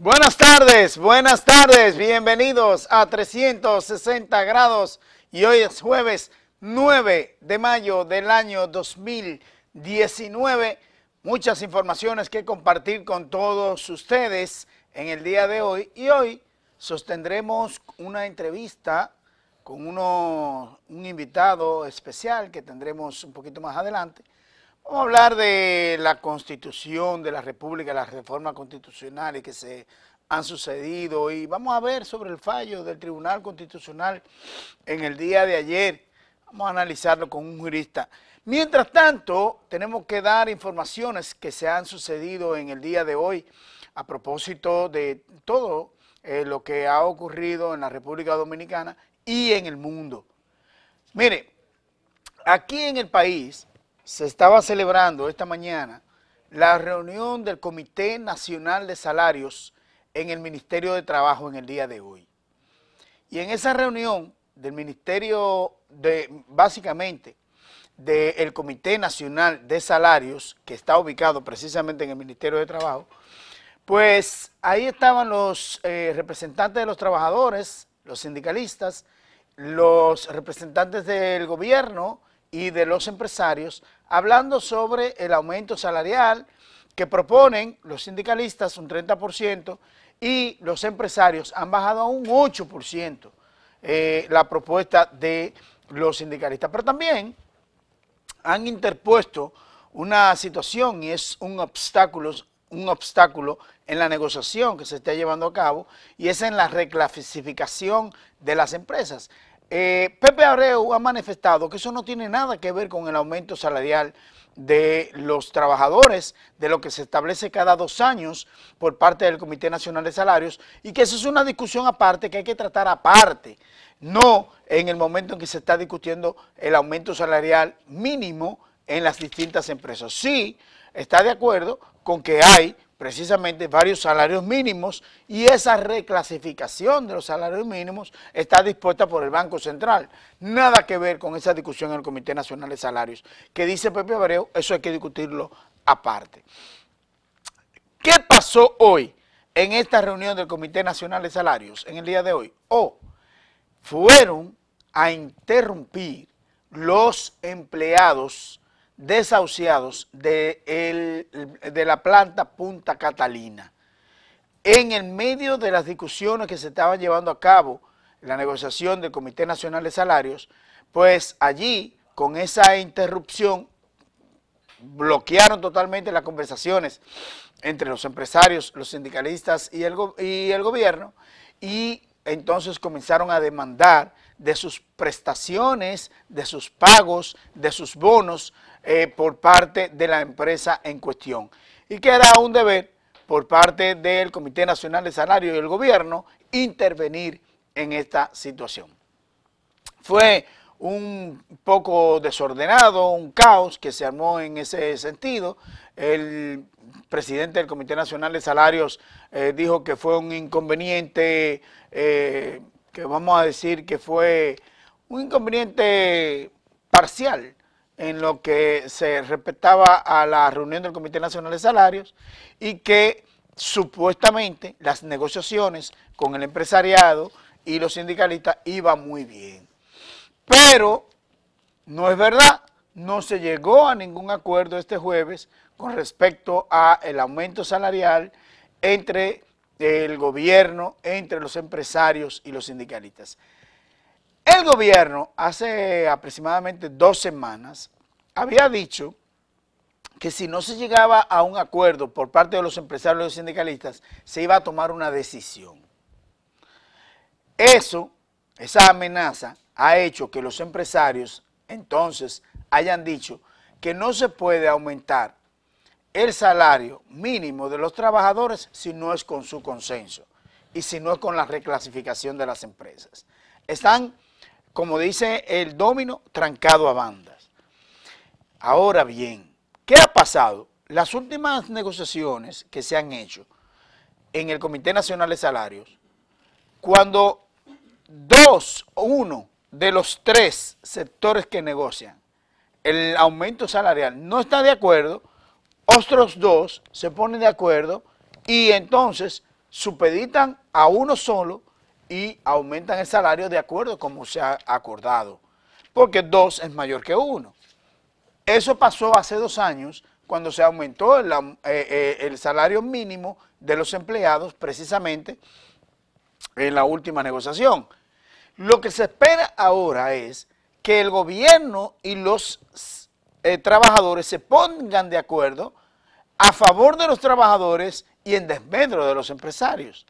Buenas tardes, bienvenidos a 360 grados y hoy es jueves 9 de mayo del año 2019. Muchas informaciones que compartir con todos ustedes en el día de hoy y hoy sostendremos una entrevista con un invitado especial que tendremos un poquito más adelante. Vamos a hablar de la Constitución de la República, las reformas constitucionales que se han sucedido y vamos a ver sobre el fallo del Tribunal Constitucional en el día de ayer. Vamos a analizarlo con un jurista. Mientras tanto, tenemos que dar informaciones que se han sucedido en el día de hoy a propósito de todo lo que ha ocurrido en la República Dominicana y en el mundo. Mire, aquí en el país se estaba celebrando esta mañana la reunión del Comité Nacional de Salarios en el Ministerio de Trabajo en el día de hoy. Y en esa reunión del Ministerio, básicamente, del Comité Nacional de Salarios, que está ubicado precisamente en el Ministerio de Trabajo, pues ahí estaban los representantes de los trabajadores, los sindicalistas, los representantes del gobierno y de los empresarios, hablando sobre el aumento salarial que proponen los sindicalistas, un 30%, y los empresarios han bajado a un 8% la propuesta de los sindicalistas. Pero también han interpuesto una situación y es un obstáculo en la negociación que se está llevando a cabo y es en la reclasificación de las empresas. Pepe Abreu ha manifestado que eso no tiene nada que ver con el aumento salarial de los trabajadores, de lo que se establece cada 2 años por parte del Comité Nacional de Salarios, y que eso es una discusión aparte que hay que tratar aparte, no en el momento en que se está discutiendo el aumento salarial mínimo en las distintas empresas. Sí, está de acuerdo con que hay precisamente varios salarios mínimos y esa reclasificación de los salarios mínimos está dispuesta por el Banco Central. Nada que ver con esa discusión en el Comité Nacional de Salarios, que dice Pepe Abreu, eso hay que discutirlo aparte. ¿Qué pasó hoy en esta reunión del Comité Nacional de Salarios en el día de hoy? Fueron a interrumpir los empleados desahuciados de la planta Punta Catalina. En el medio de las discusiones que se estaban llevando a cabo, la negociación del Comité Nacional de Salarios, pues allí, con esa interrupción, bloquearon totalmente las conversaciones entre los empresarios, los sindicalistas y el gobierno, y entonces comenzaron a demandar de sus prestaciones, de sus pagos, de sus bonos por parte de la empresa en cuestión. Y que era un deber por parte del Comité Nacional de Salarios y el gobierno intervenir en esta situación. Fue un poco desordenado, un caos que se armó en ese sentido. El presidente del Comité Nacional de Salarios dijo que fue un inconveniente, que vamos a decir que fue un inconveniente parcial en lo que se respectaba a la reunión del Comité Nacional de Salarios y que supuestamente las negociaciones con el empresariado y los sindicalistas iban muy bien. Pero no es verdad, no se llegó a ningún acuerdo este jueves con respecto al aumento salarial entre el gobierno, entre los empresarios y los sindicalistas. El gobierno hace aproximadamente 2 semanas había dicho que si no se llegaba a un acuerdo por parte de los empresarios y los sindicalistas, se iba a tomar una decisión. Esa amenaza ha hecho que los empresarios entonces hayan dicho que no se puede aumentar el salario mínimo de los trabajadores si no es con su consenso y si no es con la reclasificación de las empresas. Están, como dice el domino, trancado a bandas. Ahora bien, ¿qué ha pasado? Las últimas negociaciones que se han hecho en el Comité Nacional de Salarios, cuando uno de los 3 sectores que negocian el aumento salarial no está de acuerdo, otros 2 se ponen de acuerdo y entonces supeditan a uno solo y aumentan el salario de acuerdo como se ha acordado, porque 2 es mayor que 1. Eso pasó hace 2 años cuando se aumentó el salario mínimo de los empleados precisamente en la última negociación. Lo que se espera ahora es que el gobierno y los trabajadores se pongan de acuerdo a favor de los trabajadores y en desmedro de los empresarios.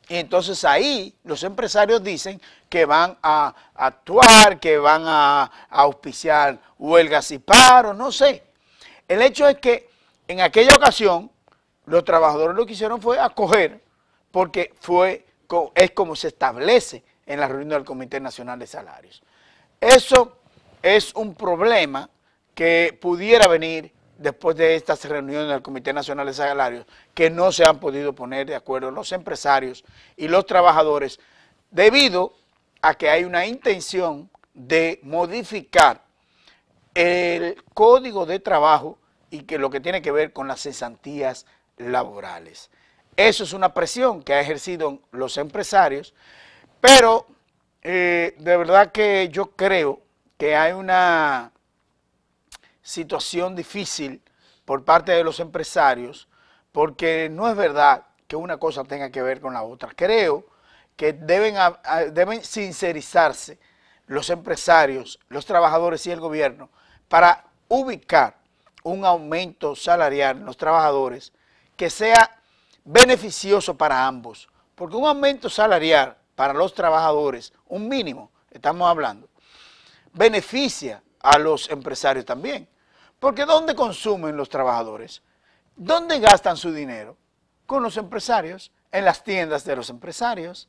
Y entonces ahí los empresarios dicen que van a actuar, que van a auspiciar huelgas y paros, no sé. El hecho es que en aquella ocasión los trabajadores lo que hicieron fue acoger, porque es como se establece en la reunión del Comité Nacional de Salarios. Eso es un problema que pudiera venir después de estas reuniones del Comité Nacional de Salarios, que no se han podido poner de acuerdo los empresarios y los trabajadores, debido a que hay una intención de modificar el Código de Trabajo y que lo que tiene que ver con las cesantías laborales. Eso es una presión que ha ejercido los empresarios, pero de verdad que yo creo que hay una situación difícil por parte de los empresarios, porque no es verdad que una cosa tenga que ver con la otra. Creo que deben sincerizarse los empresarios, los trabajadores y el gobierno para ubicar un aumento salarial en los trabajadores que sea beneficioso para ambos, porque un aumento salarial para los trabajadores, un mínimo, estamos hablando, beneficia a los empresarios también. Porque ¿dónde consumen los trabajadores? ¿Dónde gastan su dinero? Con los empresarios, en las tiendas de los empresarios,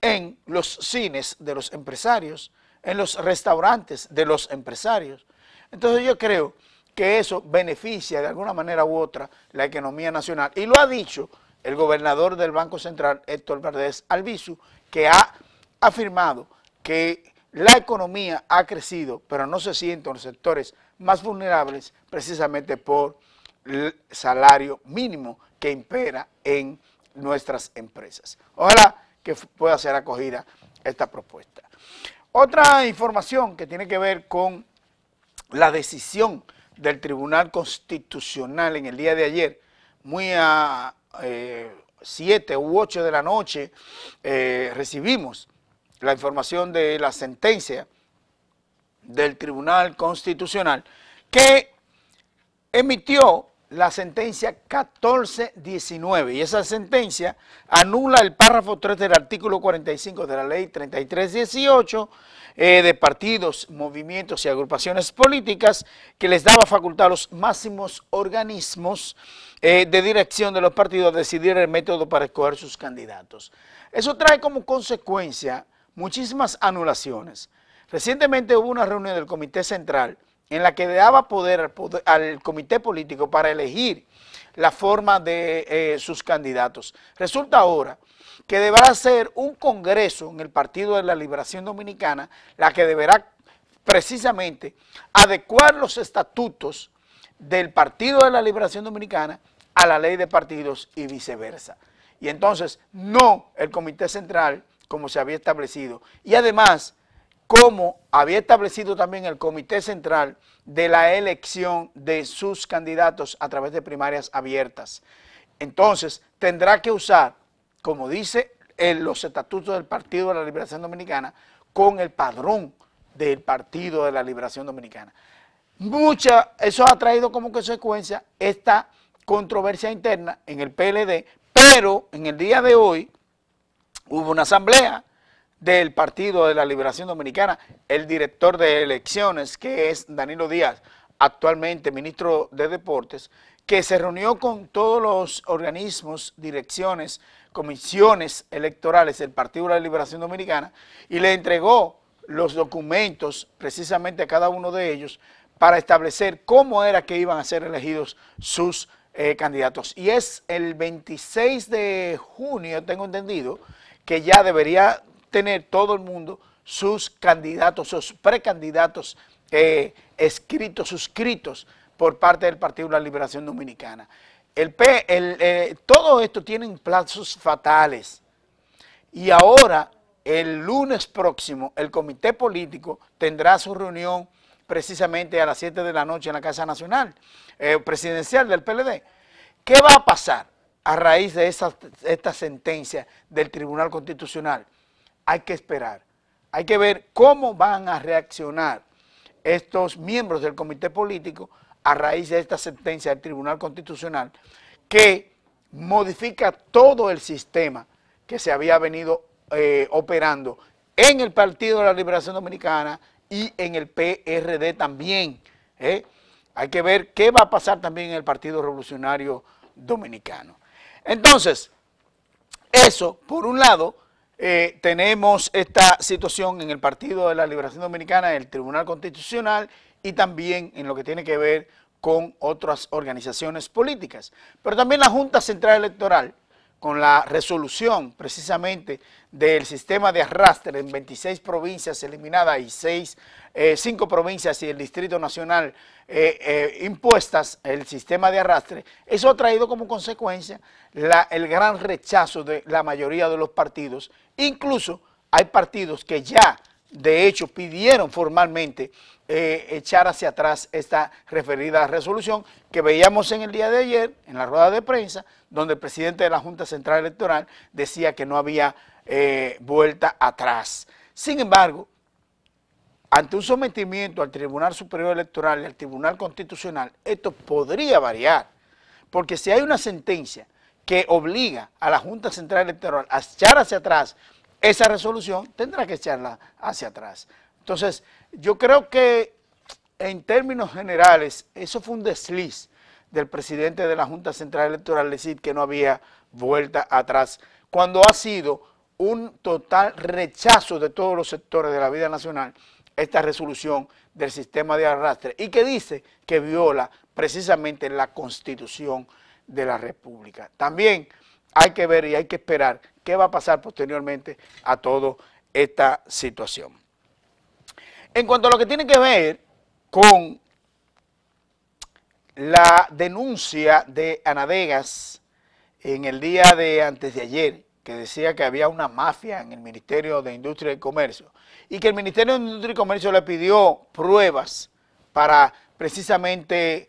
en los cines de los empresarios, en los restaurantes de los empresarios. Entonces yo creo que eso beneficia de alguna manera u otra la economía nacional. Y lo ha dicho el gobernador del Banco Central, Héctor Valdés Albizu, que ha afirmado que la economía ha crecido, pero no se siente en los sectores más vulnerables precisamente por el salario mínimo que impera en nuestras empresas. Ojalá que pueda ser acogida esta propuesta. Otra información que tiene que ver con la decisión del Tribunal Constitucional en el día de ayer, muy a 7 u 8 de la noche, recibimos la información de la sentencia del Tribunal Constitucional que emitió la sentencia 1419 y esa sentencia anula el párrafo 3 del artículo 45 de la ley 3318 de partidos, movimientos y agrupaciones políticas que les daba facultad a los máximos organismos de dirección de los partidos a decidir el método para escoger sus candidatos. Eso trae como consecuencia muchísimas anulaciones. Recientemente hubo una reunión del Comité Central en la que daba poder al comité político para elegir la forma de sus candidatos. Resulta ahora que deberá ser un congreso en el Partido de la Liberación Dominicana la que deberá precisamente adecuar los estatutos del Partido de la Liberación Dominicana a la ley de partidos y viceversa. Y entonces no el Comité Central como se había establecido. Y además, como había establecido también el Comité Central de la elección de sus candidatos a través de primarias abiertas. Entonces, tendrá que usar, como dice los estatutos del Partido de la Liberación Dominicana, con el padrón del Partido de la Liberación Dominicana. Eso ha traído como consecuencia esta controversia interna en el PLD, pero en el día de hoy hubo una asamblea del Partido de la Liberación Dominicana, el director de elecciones, que es Danilo Díaz, actualmente ministro de Deportes, que se reunió con todos los organismos, direcciones, comisiones electorales del Partido de la Liberación Dominicana y le entregó los documentos precisamente a cada uno de ellos para establecer cómo era que iban a ser elegidos sus candidatos. Y es el 26 de junio, tengo entendido, que ya debería tener todo el mundo sus candidatos, sus precandidatos suscritos por parte del Partido de la Liberación Dominicana. todo esto tiene plazos fatales. Y ahora, el lunes próximo, el comité político tendrá su reunión precisamente a las 7 de la noche en la Casa Nacional Presidencial del PLD. ¿Qué va a pasar a raíz de esta sentencia del Tribunal Constitucional? Hay que esperar. Hay que ver cómo van a reaccionar estos miembros del comité político a raíz de esta sentencia del Tribunal Constitucional que modifica todo el sistema que se había venido operando en el Partido de la Liberación Dominicana y en el PRD también. Hay que ver qué va a pasar también en el Partido Revolucionario Dominicano. Entonces, eso, por un lado, tenemos esta situación en el Partido de la Liberación Dominicana, en el Tribunal Constitucional y también en lo que tiene que ver con otras organizaciones políticas. Pero también la Junta Central Electoral, con la resolución precisamente del sistema de arrastre en 26 provincias eliminadas y 5 provincias y el Distrito Nacional impuestas el sistema de arrastre, eso ha traído como consecuencia el gran rechazo de la mayoría de los partidos. Incluso hay partidos que ya de hecho pidieron formalmente echar hacia atrás esta referida resolución que veíamos en el día de ayer en la rueda de prensa, donde el presidente de la Junta Central Electoral decía que no había vuelta atrás. Sin embargo, ante un sometimiento al Tribunal Superior Electoral y al Tribunal Constitucional, esto podría variar, porque si hay una sentencia que obliga a la Junta Central Electoral a echar hacia atrás esa resolución, tendrá que echarla hacia atrás. Entonces, yo creo que en términos generales, eso fue un desliz del presidente de la Junta Central Electoral decir que no había vuelta atrás, cuando ha sido un total rechazo de todos los sectores de la vida nacional esta resolución del sistema de arrastre y que dice que viola precisamente la Constitución de la República. También hay que ver y hay que esperar qué va a pasar posteriormente a toda esta situación. En cuanto a lo que tiene que ver con la denuncia de Anadegas en el día de antes de ayer, que decía que había una mafia en el Ministerio de Industria y Comercio y que el Ministerio de Industria y Comercio le pidió pruebas para precisamente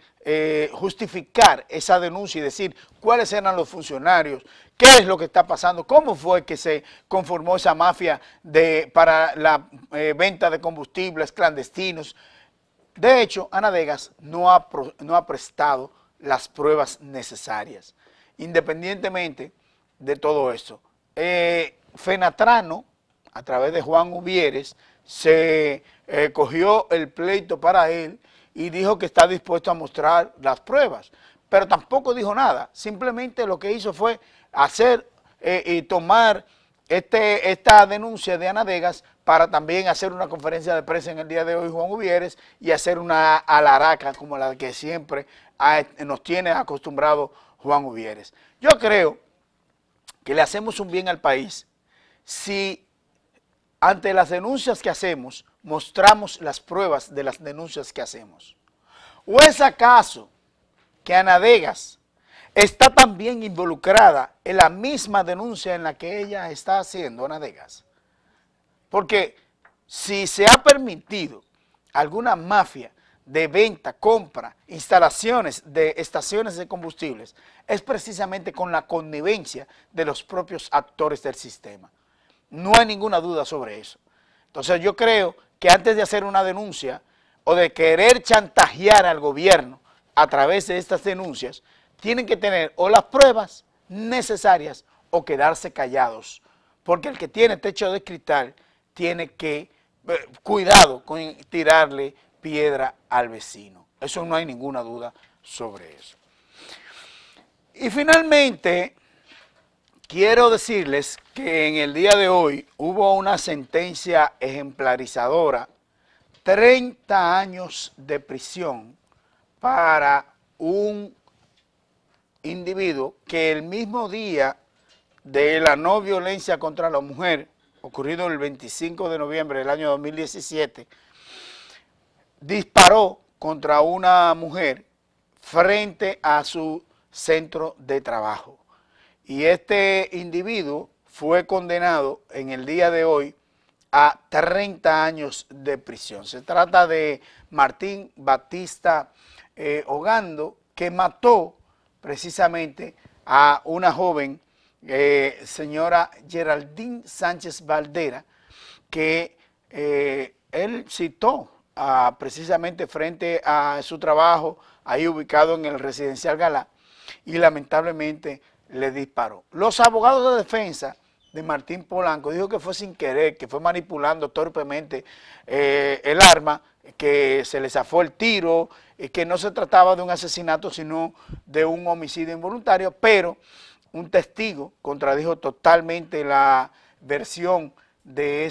justificar esa denuncia y decir cuáles eran los funcionarios, qué es lo que está pasando, cómo fue que se conformó esa mafia para la venta de combustibles clandestinos. De hecho, Anadegas no ha prestado las pruebas necesarias, independientemente de todo esto. Fenatrano, a través de Juan Uvieres, se cogió el pleito para él y dijo que está dispuesto a mostrar las pruebas, pero tampoco dijo nada, simplemente lo que hizo fue hacer y tomar esta denuncia de Anadegas para también hacer una conferencia de prensa en el día de hoy Juan Uvieres y hacer una alaraca como la que siempre nos tiene acostumbrado Juan Uvieres. Yo creo que le hacemos un bien al país si ante las denuncias que hacemos mostramos las pruebas de las denuncias que hacemos. ¿O es acaso que Anadegas está también involucrada en la misma denuncia en la que ella está haciendo, Anadegas? Porque si se ha permitido alguna mafia de venta, compra, instalaciones de estaciones de combustibles, es precisamente con la connivencia de los propios actores del sistema. No hay ninguna duda sobre eso. Entonces yo creo que antes de hacer una denuncia o de querer chantajear al gobierno a través de estas denuncias, tienen que tener o las pruebas necesarias o quedarse callados, porque el que tiene techo de cristal tiene que, cuidado con tirarle piedra al vecino. Eso no hay ninguna duda sobre eso. Y finalmente, quiero decirles que en el día de hoy hubo una sentencia ejemplarizadora, 30 años de prisión para un individuo que el mismo día de la no violencia contra la mujer, ocurrido el 25 de noviembre del año 2017, disparó contra una mujer frente a su centro de trabajo. Y este individuo fue condenado en el día de hoy a 30 años de prisión. Se trata de Martín Batista Ogando, que mató precisamente a una joven, señora Geraldine Sánchez Valdera, que él citó precisamente frente a su trabajo, ahí ubicado en el Residencial Galá, y lamentablemente le disparó. Los abogados de defensa de Martín Polanco dijo que fue sin querer, que fue manipulando torpemente el arma, que se le zafó el tiro, que no se trataba de un asesinato, sino de un homicidio involuntario, pero un testigo contradijo totalmente la versión de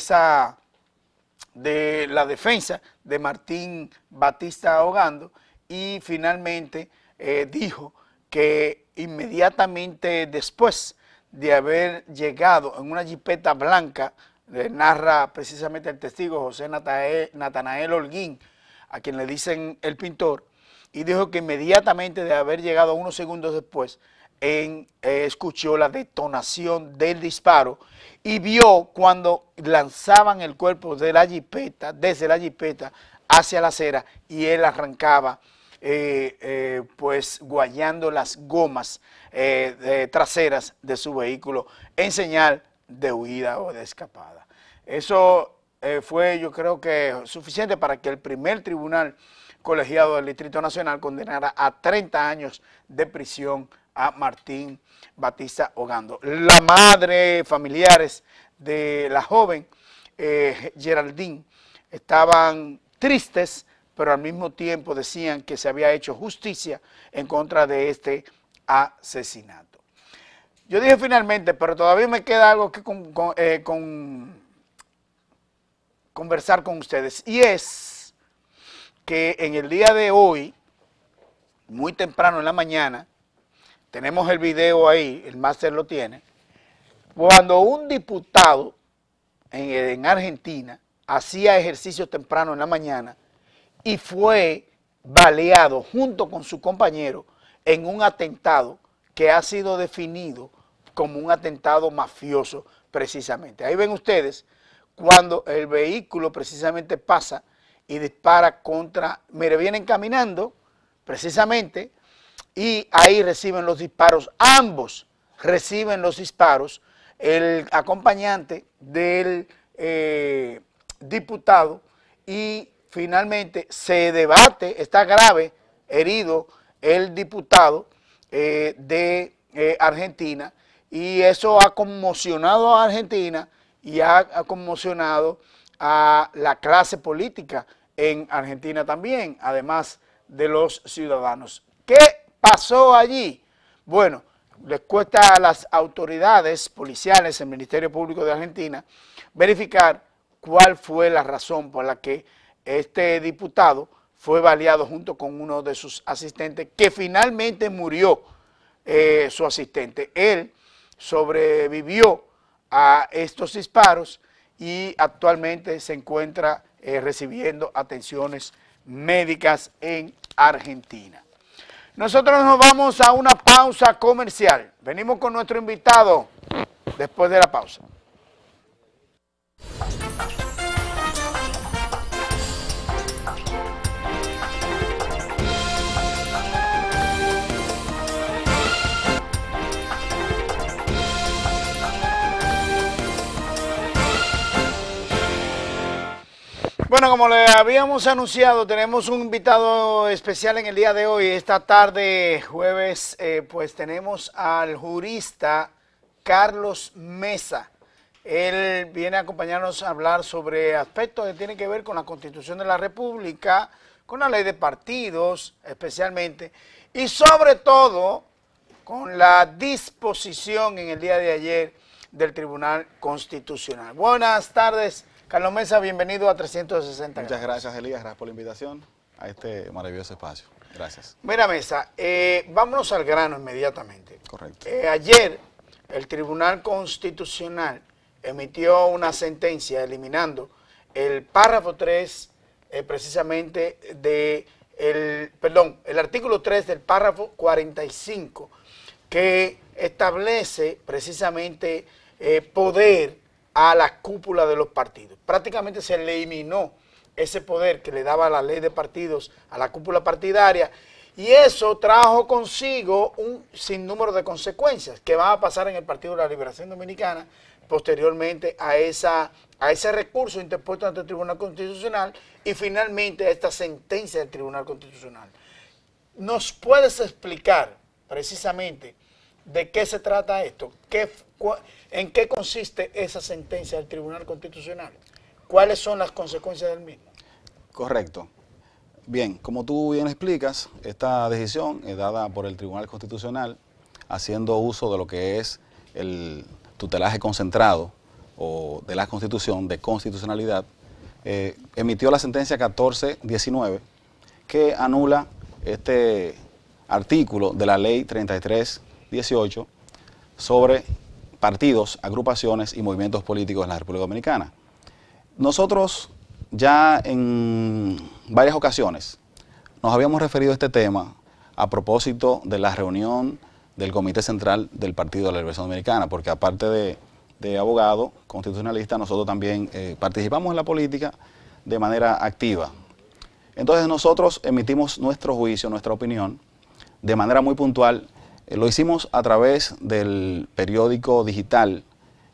la defensa de Martín Batista Ogando, y finalmente dijo que inmediatamente después de haber llegado en una jipeta blanca, narra precisamente el testigo José Natanael Holguín, a quien le dicen el pintor, y dijo que inmediatamente de haber llegado unos segundos después, escuchó la detonación del disparo y vio cuando lanzaban el cuerpo de la jipeta, desde la jipeta hacia la acera, y él arrancaba pues guayando las gomas traseras de su vehículo en señal de huida o de escapada. Eso fue, yo creo que suficiente para que el primer tribunal colegiado del Distrito Nacional condenara a 30 años de prisión a Martín Batista Ogando. La madre, familiares de la joven Geraldine estaban tristes, pero al mismo tiempo decían que se había hecho justicia en contra de este asesinato. Yo dije finalmente, pero todavía me queda algo que conversar con ustedes, y es que en el día de hoy, muy temprano en la mañana, tenemos el video ahí, el máster lo tiene, cuando un diputado en Argentina hacía ejercicio temprano en la mañana y fue baleado junto con su compañero en un atentado que ha sido definido como un atentado mafioso precisamente. Ahí ven ustedes cuando el vehículo precisamente pasa y dispara contra, mire, vienen caminando precisamente, y ahí reciben los disparos, ambos reciben los disparos. El acompañante del diputado, y finalmente se debate, está grave, herido el diputado de Argentina, y eso ha conmocionado a Argentina y ha conmocionado a la clase política en Argentina también, además de los ciudadanos. ¿Qué pasó allí? Bueno, les cuesta a las autoridades policiales, el Ministerio Público de Argentina, verificar cuál fue la razón por la que este diputado fue baleado junto con uno de sus asistentes, que finalmente murió su asistente. Él sobrevivió a estos disparos y actualmente se encuentra recibiendo atenciones médicas en Argentina. Nosotros nos vamos a una pausa comercial. Venimos con nuestro invitado después de la pausa. Bueno, como le habíamos anunciado, tenemos un invitado especial en el día de hoy. Esta tarde, jueves, pues tenemos al jurista Carlos Mesa. Él viene a acompañarnos a hablar sobre aspectos que tienen que ver con la Constitución de la República, con la ley de partidos especialmente, y sobre todo con la disposición en el día de ayer del Tribunal Constitucional. Buenas tardes, Carlos Mesa, bienvenido a 360 Muchas gracias, Elías, gracias por la invitación a este maravilloso espacio. Gracias. Mira, Mesa, vámonos al grano inmediatamente. Correcto. Ayer el Tribunal Constitucional emitió una sentencia eliminando el párrafo 3 precisamente de el artículo 3 del párrafo 45, que establece precisamente poder a la cúpula de los partidos. Prácticamente se eliminó ese poder que le daba la ley de partidos a la cúpula partidaria, y eso trajo consigo un sinnúmero de consecuencias que van a pasar en el Partido de la Liberación Dominicana posteriormente a ese recurso interpuesto ante el Tribunal Constitucional y finalmente a esta sentencia del Tribunal Constitucional. ¿Nos puedes explicar precisamente de qué se trata esto? ¿En qué consiste esa sentencia del Tribunal Constitucional? ¿Cuáles son las consecuencias del mismo? Correcto. Bien, como tú bien explicas, esta decisión es dada por el Tribunal Constitucional haciendo uso de lo que es el tutelaje concentrado o de la Constitución, de constitucionalidad, emitió la sentencia 1419 que anula este artículo de la ley 3318 sobre partidos, agrupaciones y movimientos políticos en la República Dominicana. Nosotros ya en varias ocasiones nos habíamos referido a este tema a propósito de la reunión del Comité Central del Partido de la Liberación Dominicana, porque aparte de abogado constitucionalista, nosotros también participamos en la política de manera activa. Entonces nosotros emitimos nuestro juicio, nuestra opinión, de manera muy puntual. Lo hicimos a través del periódico digital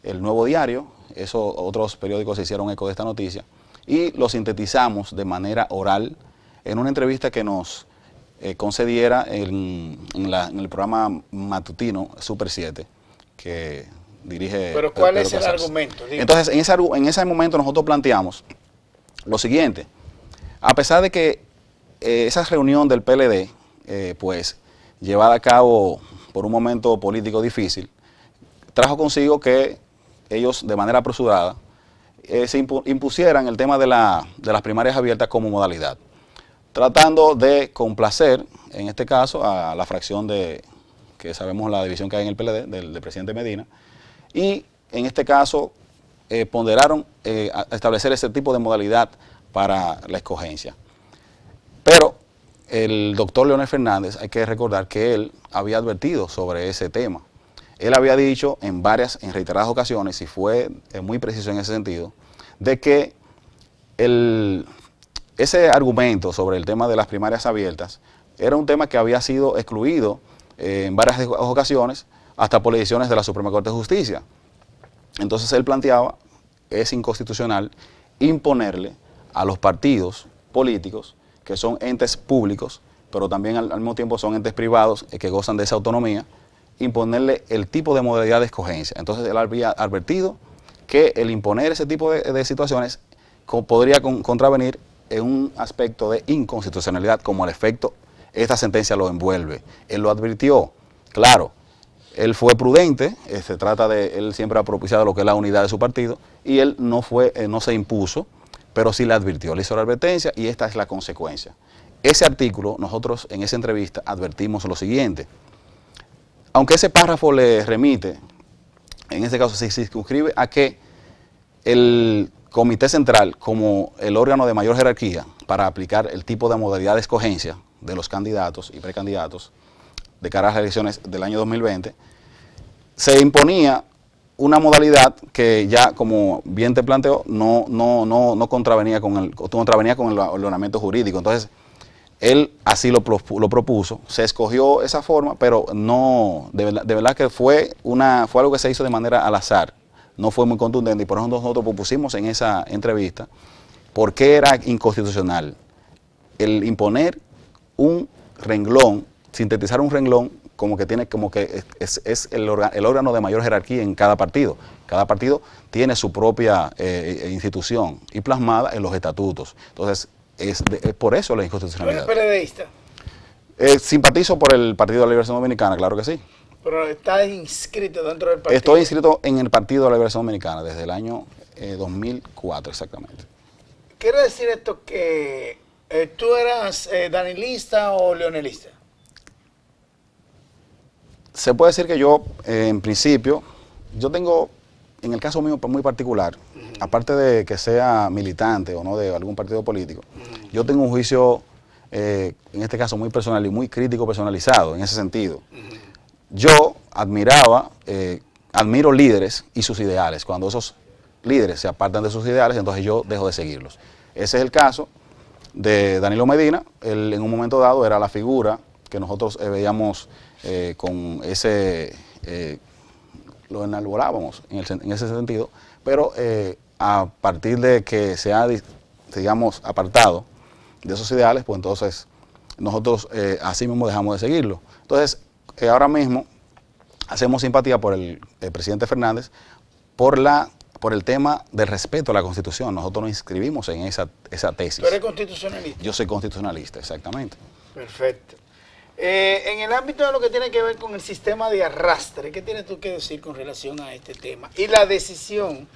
El Nuevo Diario, otros periódicos se hicieron eco de esta noticia, y lo sintetizamos de manera oral en una entrevista que nos concediera en el programa matutino Super 7, que dirige Pero ¿cuál Pedro es el Casals. argumento? Dime. Entonces, en ese momento nosotros planteamos lo siguiente: a pesar de que esa reunión del PLD, pues llevada a cabo por un momento político difícil, trajo consigo que ellos de manera apresurada se impusieran el tema de las primarias abiertas como modalidad, tratando de complacer, en este caso, a la fracción que sabemos la división que hay en el PLD, del presidente Medina, y en este caso ponderaron a establecer ese tipo de modalidad para la escogencia. Pero el doctor Leonel Fernández, hay que recordar que él había advertido sobre ese tema. Él había dicho en reiteradas ocasiones, y fue muy preciso en ese sentido, de que ese argumento sobre el tema de las primarias abiertas era un tema que había sido excluido en varias ocasiones, hasta por decisiones de la Suprema Corte de Justicia. Entonces él planteaba, es inconstitucional imponerle a los partidos políticos, que son entes públicos, pero también al mismo tiempo son entes privados que gozan de esa autonomía, imponerle el tipo de modalidad de escogencia. Entonces él había advertido que el imponer ese tipo de situaciones podría contravenir en un aspecto de inconstitucionalidad, como al efecto esta sentencia lo envuelve. Él lo advirtió, claro, él fue prudente, se trata de, él siempre ha propiciado lo que es la unidad de su partido, y él no se impuso, pero sí le advirtió, le hizo la advertencia, y esta es la consecuencia. Ese artículo, nosotros en esa entrevista advertimos lo siguiente: aunque ese párrafo le remite, en este caso se circunscribe a que el Comité Central, como el órgano de mayor jerarquía para aplicar el tipo de modalidad de escogencia de los candidatos y precandidatos de cara a las elecciones del año 2020, se imponía una modalidad que ya, como bien te planteo, no contravenía con el ordenamiento jurídico. Entonces, él así lo propuso, se escogió esa forma, pero no, de verdad que fue algo que se hizo de manera al azar, no fue muy contundente, y por eso nosotros propusimos en esa entrevista por qué era inconstitucional el imponer un renglón, sintetizar un renglón como que es el órgano de mayor jerarquía en cada partido. Cada partido tiene su propia institución y plasmada en los estatutos. Entonces, es por eso la inconstitucionalidad. ¿Tú eres PLDista? Simpatizo por el Partido de la Liberación Dominicana, claro que sí. Pero estás inscrito dentro del partido. Estoy inscrito en el Partido de la Liberación Dominicana desde el año 2004 exactamente. ¿Quiere decir esto que tú eras danilista o leonelista? Se puede decir que yo, en principio, yo tengo, en el caso mío muy particular, aparte de que sea militante o no de algún partido político, yo tengo un juicio en este caso muy personal y muy crítico personalizado en ese sentido. Yo admiro líderes y sus ideales. Cuando esos líderes se apartan de sus ideales, entonces yo dejo de seguirlos. Ese es el caso de Danilo Medina. Él en un momento dado era la figura que nosotros veíamos con ese, lo enalborábamos en ese sentido, pero a partir de que se ha, digamos, apartado de esos ideales, pues entonces nosotros así mismo dejamos de seguirlo. Entonces, ahora mismo hacemos simpatía por el presidente Fernández por el tema del respeto a la Constitución. Nosotros nos inscribimos en esa tesis. ¿Tú eres constitucionalista? Yo soy constitucionalista, exactamente. Perfecto. En el ámbito de lo que tiene que ver con el sistema de arrastre, ¿qué tienes tú que decir con relación a este tema? Y la decisión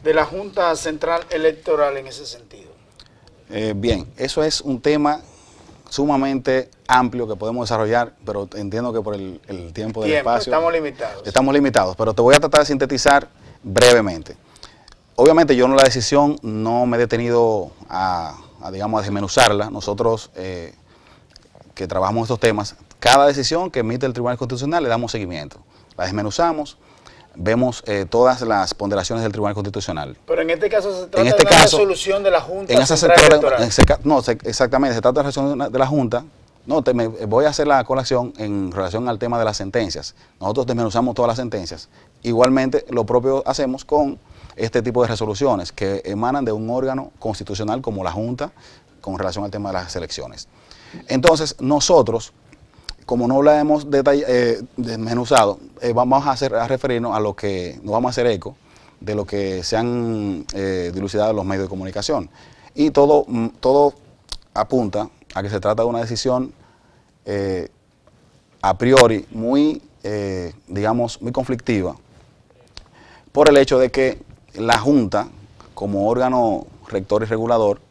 de la Junta Central Electoral en ese sentido. Bien, eso es un tema sumamente amplio que podemos desarrollar, pero entiendo que por el tiempo del espacio estamos limitados. Estamos limitados, pero te voy a tratar de sintetizar brevemente. Obviamente yo en la decisión no me he detenido digamos, a desmenuzarla. Nosotros que trabajamos estos temas, cada decisión que emite el Tribunal Constitucional le damos seguimiento. La desmenuzamos, vemos todas las ponderaciones del Tribunal Constitucional. Pero en este caso se trata de una resolución de la Junta Central Electoral. No, exactamente, se trata de la resolución de la Junta. No, voy a hacer la colación en relación al tema de las sentencias. Nosotros desmenuzamos todas las sentencias. Igualmente, lo propio hacemos con este tipo de resoluciones que emanan de un órgano constitucional como la Junta con relación al tema de las elecciones. Entonces, nosotros, como no la hemos desmenuzado, vamos a referirnos a lo que, nos vamos a hacer eco de lo que se han dilucidado en los medios de comunicación. Y todo apunta a que se trata de una decisión a priori muy, digamos, muy conflictiva, por el hecho de que la Junta, como órgano rector y regulador,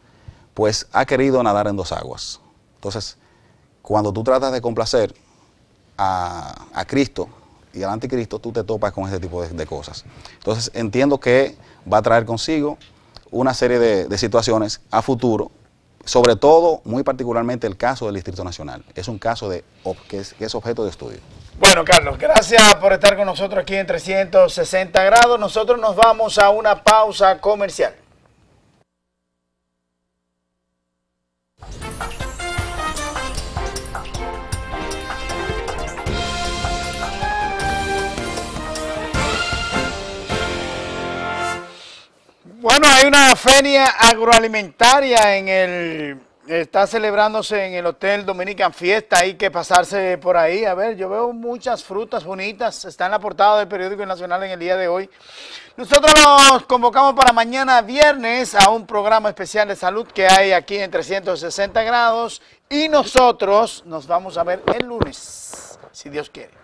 pues ha querido nadar en dos aguas. Entonces, cuando tú tratas de complacer a Cristo y al anticristo, tú te topas con este tipo de cosas. Entonces, entiendo que va a traer consigo una serie de situaciones a futuro, sobre todo, muy particularmente, el caso del Distrito Nacional. Es un caso que es objeto de estudio. Bueno, Carlos, gracias por estar con nosotros aquí en 360 grados. Nosotros nos vamos a una pausa comercial. Bueno, hay una feria agroalimentaria está celebrándose en el Hotel Dominican Fiesta, hay que pasarse por ahí. A ver, yo veo muchas frutas bonitas, está en la portada del Periódico Nacional en el día de hoy. Nosotros nos convocamos para mañana viernes a un programa especial de salud que hay aquí en 360 grados y nosotros nos vamos a ver el lunes, si Dios quiere.